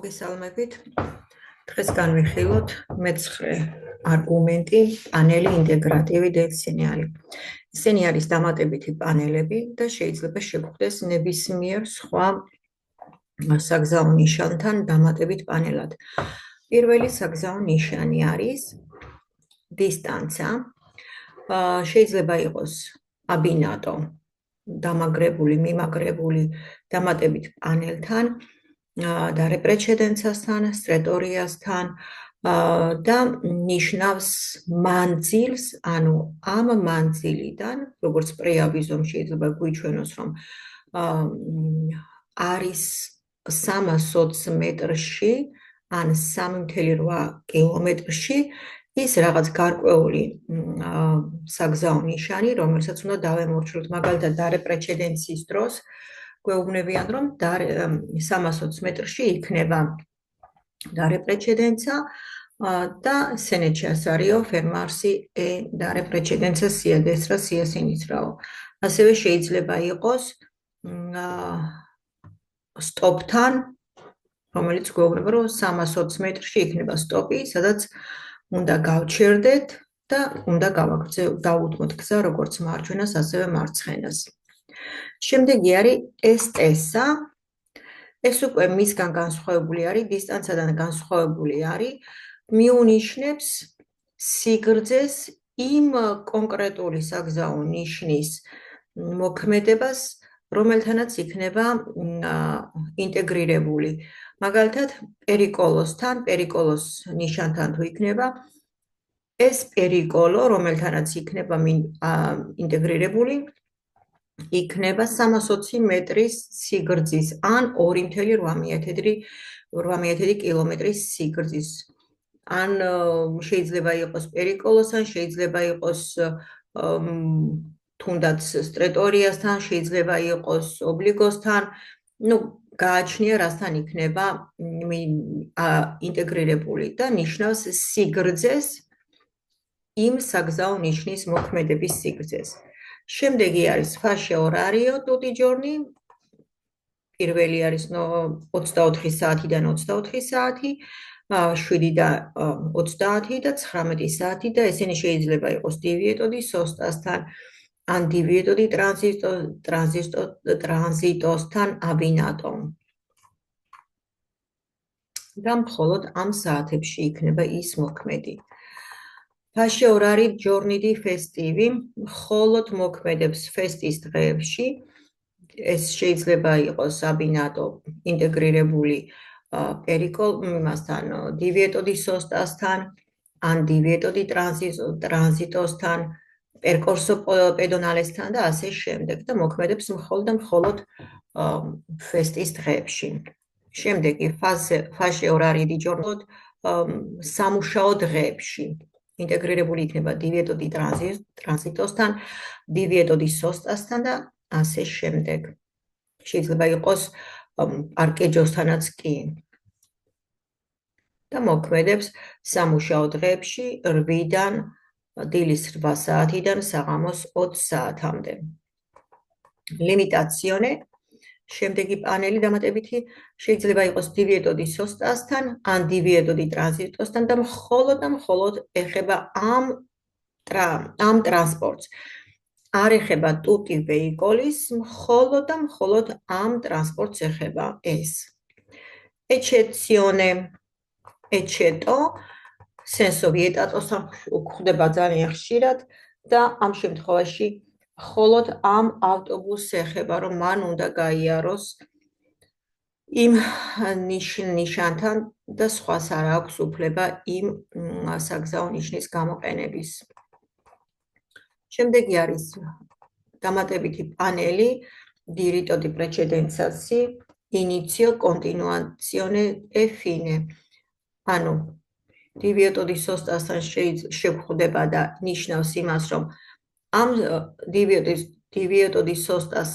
მოგესალმებით. დღეს განვიხილოთ მე-9 არგუმენტი პანელი ინტეგრატივი დეცინიალი. ისინი არის დამატებითი პანელები და შეიძლება შეგხვდეს ნებისმიერ სხვა საგზაო ნიშანთან დამატებით პანელად. პირველი საგზაო ნიშანი არის დისტანცა. შეიძლება იყოს აბინატო, დამაგრებული, მიმაგრებული დამატებით პანელთან და რეპრეცედენცასთან, სტრეტორიასთან და ნიშნავს მანძილს, ანუ ამ მანძილიდან, როგორც პრეავიზომ შეიძლება გვიჩვენოს, რომ არის 320 მეტრში ან 3.8 კილომეტრში ის რაღაც გარკვეული საგზაო ნიშანი, რომელსაც უნდა დავემორჩილოთ, მაგალითად დარეპრეცედენციის დროს გვეუბნებიან, რომ 320 მეტრში იქნება დარეპრეცედენცა და სენეჩასარიო ფერმარსი დარეპრეცედენცა სიადესრა სიასინისრაო. ასევე შეიძლება იყოს სტოპთან, რომელიც გვეუბნება, რომ 320 მეტრში იქნება სტოპი, სადაც უნდა გავჩერდეთ და უნდა დავუთმოთ გზა როგორც მარჯვენას, ასევე მარცხენას. შემდეგი არის STS-ა. ეს უკვე მისგან განსხვავებული არის, დისტანციდან განსხვავებული არის, მიუნიშნებს სიგრძეს იმ კონკრეტული საგზაო ნიშნის მოქმედებას, რომელთანაც იქნება ინტეგრირებული. მაგალითად, პერიკოლოს ნიშანთან თუ იქნება, ეს პერიკოლო, რომელთანაც იქნება ინტეგრირებული, იქნება 320 მეტრის სიგრძის ან 2.8 კილომეტრის სიგრძის. ან შეიძლება იყოს პერიკოლოს, ან შეიძლება იყოს თუნდაც სტრეტორიასთან, შეიძლება იყოს ობლიგოსთან, გააჩნია რასთან იქნება ინტეგრირებული და ნიშნავს სიგრძეს, იმ საგზაო ნიშნის მოქმედების სიგრძეს. შემდეგი არის ფაშე ორარიო ტუტი ჯორნი. პირველი არის 24 საათიდან 24 საათი, 7-დან 30 და 19 საათი და ესენი შეიძლება იყოს დივიეტოდი სოსტასთან, ან დივიეტოდი ტრანზიტოსთან აბინატო. და მხოლოდ ამ საათებში იქნება ის მოქმედი. ფაშე ორარი ჯორნიდი ფესტივი მხოლოდ მოქმედებს ფესტის დღეებში. ეს შეიძლება იყოს აბინატო ინტეგრირებული იმასთან, დივიეტოდი სოსტასთან, ან დივიეტოდი ტრანზიტოსთან, პერკორსო პედონალესთან და ასე შემდეგ და მოქმედებს მხოლოდ ფესტის დღეებში. შემდეგი ფაშე ორარი დი ჯორნოდ სამუშაო დღეებში. ინტეგრირებული იქნება დივიეტოდი ტრანზიტოსთან, დივიეტოდი სოსტასთან და ასე შემდეგ. შეიძლება იყოს პარკეჯოსთანაც კი. და მოქმედებს სამუშაო დღეებში 8-დან დილის 8 საათიდან საღამოს 20 საათამდე. ლიმიტაციონე. შემდეგი პანელი დამატებითი შეიძლება იყოს დივიეტოდი სოსტასთან, ან დივიეტოდი ტრანზიტოსთან და მხოლოდ ეხება ამ ტრანსპორტს. არ ეხება ტუტი ვეიკოლის, მხოლოდ ამ ტრანსპორტს ეხება ეს. ეჩეციონე, ეჩეტო, სენსო ვიეტატოსთან გვხვდება ძალიან ხშირად და ამ შემთხვევაში მხოლოდ ამ ავტობუსს ეხება, რომ მან უნდა გაიაროს იმ ნიშანთან და სხვას არ აქვს უფლება იმ საგზაო ნიშნის გამოყენების. შემდეგი არის დამატებითი პანელი დირიტო დი პრეცედენცასი ინიციო კონტინუაციონე e fine. ანუ დივიეტოდი სოსტასთან შეგხვდება და ნიშნავს იმას, რომ ამ დივიეტოდი სოსტას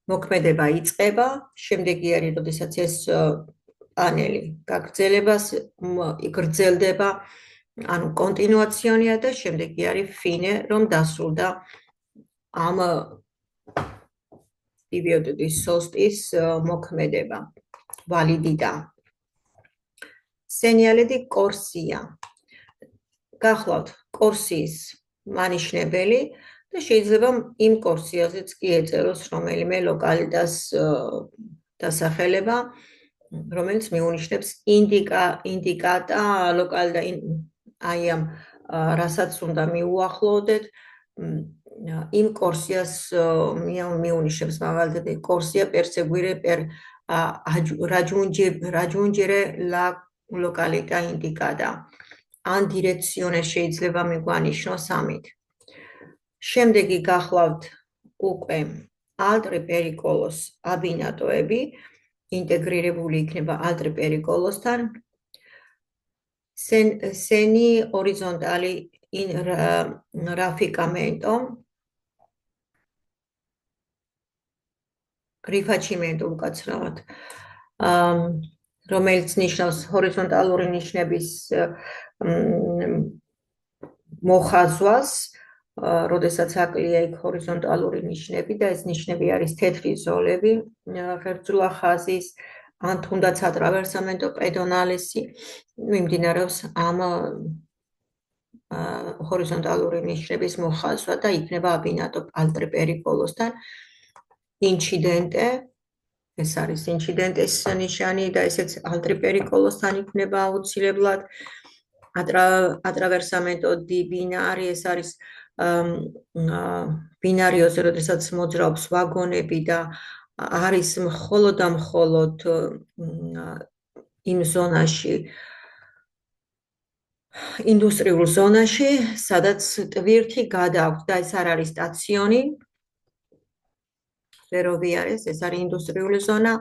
მოქმედება იწყება, შემდეგი არის, როდესაც ეს პანელი გრძელდება, ანუ კონტინუაციონია და შემდეგი არის ფინე, რომ დასრულდა ამ დივიეტოდი სოსტის მოქმედება, ვალიდიტა. სენიალედი კორსია. გახლავთ კორსიის მანიშნებელი და შეიძლება იმ კორსიაზეც კი ეწეროს რომელიმე ლოკალიტას დასახელება, რომელიც მიუნიშნებს ინდიკატა ლოკალიტა აი ამ რასაც უნდა მიუახლოვდეთ იმ კორსიას მიუნიშნებს მაგალითად კორსია perseguire per raggiungere la località indicata ან დირექციონე შეიძლება მიგვანიშნოს ამით. შემდეგი გახლავთ უკვე ალტრე პერიკოლოს აბინატოები, ინტეგრირებული იქნება ალტრე პერიკოლოსთან. სენი ორიზონტალი rafficamento, rifacimento უკაცრავად, რომელიც ნიშნავს ჰორიზონტალური ნიშნების მოხაზვას, როდესაც აკლია იქ ჰორიზონტალური ნიშნები და ეს ნიშნები არის თეთრი ზოლები, ღერძულა ხაზის, ან თუნდაც attraversamento pedonalesi მიმდინარეობს ამ ჰორიზონტალური ნიშნების მოხაზვა და იქნება აბინატო ალტრე პერიკოლოსთან. ინციდენტე, ეს არის ინციდენტის ნიშანი და ესეც ალტრე პერიკოლოსთან იქნება აუცილებლად. attraversamento di binari, ეს არის ბინარიოზე, როდესაც მოძრაობს ვაგონები და არის მხოლოდ და მხოლოდ იმ ზონაში, ინდუსტრიულ ზონაში, სადაც ტვირთი გადააქვს და ეს არ არის სტაციონი, ფეროვიარეს, ეს არის ინდუსტრიული ზონა.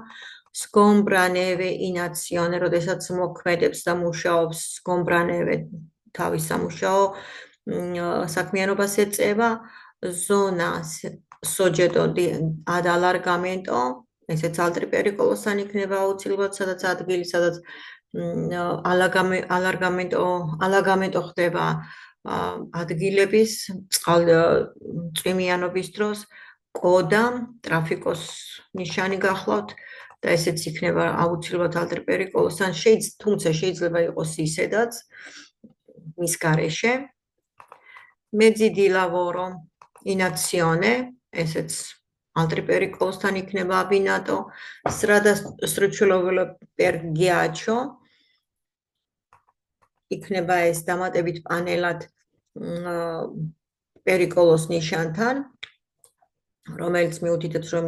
სკომბრანევე ინაციონე, როდესაც მოქმედებს და მუშაობს სკომბრანევე თავის სამუშაო საქმიანობას ეწევა. ზონა სოჯეტო ad allargamento, ესეც ალტრე პერიკოლოსთან იქნება აუცილებლად, სადაც ადგილი, სადაც ალაგამენტო ხდება ადგილების წვიმიანობის დროს. კოდა, ტრაფიკოს ნიშანი გახლავთ და ესეც იქნება აუცილებლად ალტრე პერიკოლოსთან, თუმცა შეიძლება იყოს ისედაც მის გარეშე. mezzi di lavoro in azione, ესეც ალტრე პერიკოლოსთან იქნება აბინატო. strada structurale per ghiaccio, იქნება ეს დამატებით პანელად პერიკოლოს ნიშანთან, რომელიც მიუთითებს, რომ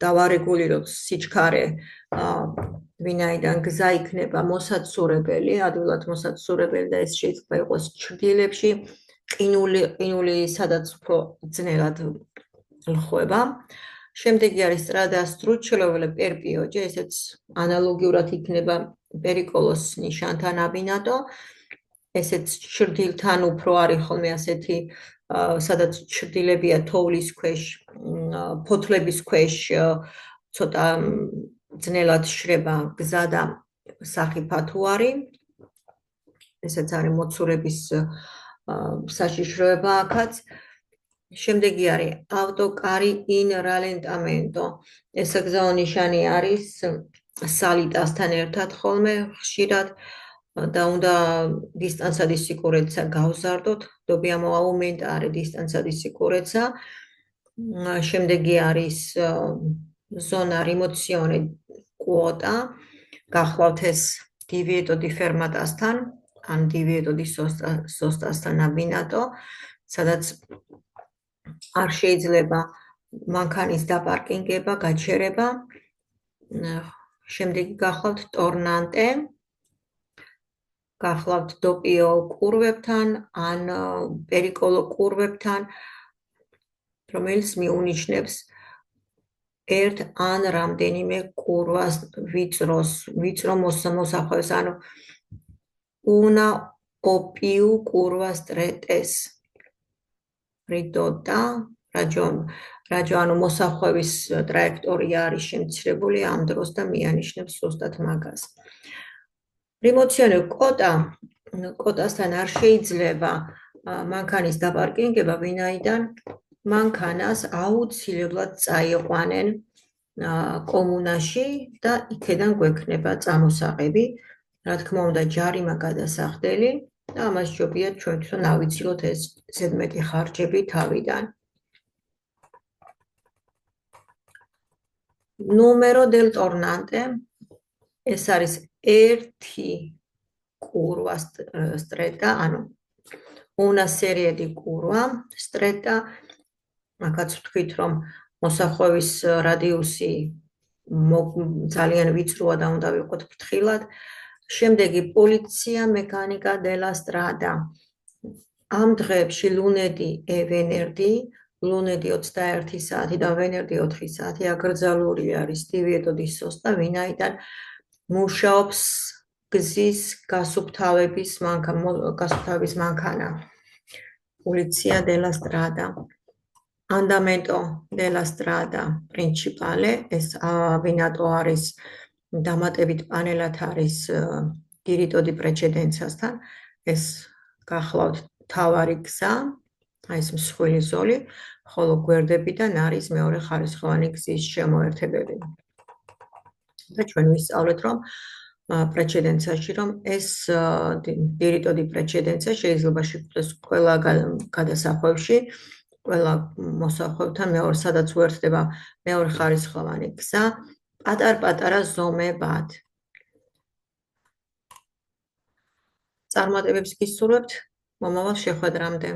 დავარეგულიროთ სიჩქარე, ვინაიდან გზა იქნება მოსაცურებელი, ადვილად მოსაცურებელი და ეს შეიძლება იყოს ჩრდილებში, ყინული, სადაც უფრო ძნელად ლხვება. შემდეგი არის strada structurale per pioggia, ესეც ანალოგიურად იქნება პერიკოლოს ნიშანთან აბინატო. ესეც ჩრდილთან უფრო არის ხოლმე ასეთი, სადაც ჩრდილებია თოვლის ქვეშ, ფოთლების ქვეშ ცოტა ძნელად შრება გზა და სახიფათო არის. ესეც არის მოცურების საშიშროება აქაც. შემდეგი არის ავტოკარი in rallentamento, ეს გზაო ნიშანი არის სალიტასთან ერთად ხოლმე ხშირად და უნდა distanza di sicurezza გავზარდოთ, dobbiamo aumentare distanza di sicurezza. შემდეგი არის zona rimozione quota, გახლავთ ეს divieto di fermatasთან, ან divieto di sostasთან აბინატო, სადაც არ შეიძლება მანქანის დაპარკინგება, გაჩერება. შემდეგი გახლავთ ტორნანტე, გახლავთ დოპიო კურვებთან, ან პერიკოლო კურვებთან, რომელიც მიუნიშნებს ერთ ან რამდენიმე კურვას ვიწრო მოსახვევს, ანუ una o più curvas strettes ridotta, ანუ მოსახვევის ტრაექტორია არის შემცირებული ამ დროს და მიანიშნებს ზუსტად მაგას. რიმოციონე კოტასთან არ შეიძლება მანქანის დაპარკინგება, ვინაიდან მანქანას აუცილებლად წაიყვანენ კომუნაში და იქედან გვექნება წამოსაღები. რა თქმა უნდა, ჯარიმა გადასახდელი და ამას ჯობია ჩვენ თვითონ ავიცილოთ ეს ზედმეტი ხარჯები თავიდან. Numero del tornante ეს არის ერთი კურვა stretta, ანუ una serie di curva stretta, მაგაც ვთქვით, რომ მოსახვევის რადიუსი ძალიან ვიწროა და უნდა ვიყოთ ფრთხილად. შემდეგი პოლიცია მექანიკა della strada. ამ დღეებში ლუნედი e venerdì, ლუნედი 21 საათი და ვენერდი 4 საათი აკრძალული არის divieto di sosta, ვინაიდან მუშაობს გზის გასუფთავების მანქანა. Polizia della strada. Andamento della strada principale, ეს ვინატო არის დამატებით პანელად არის diritto di precedenza-სთან, ეს გახლავთ თავარი გზა, აი ეს მსხვილი ზოლი, ხოლო გვერდებიდან არის მეორე ხარისხოვანი გზის შემოერთებები. და ჩვენ ვისწავლეთ, რომ პრეცედენციაში, რომ ეს diritto di precedenza შეიძლება შეგვიძლია ყველა გადასახვევში, ყველა მოსახვევთან სადაც უერთდება მეორე ხარისხოვანი გზა, პატარ-პატარა ზომებად. წარმატებებს გისურვებთ მომავალ შეხვედრამდე.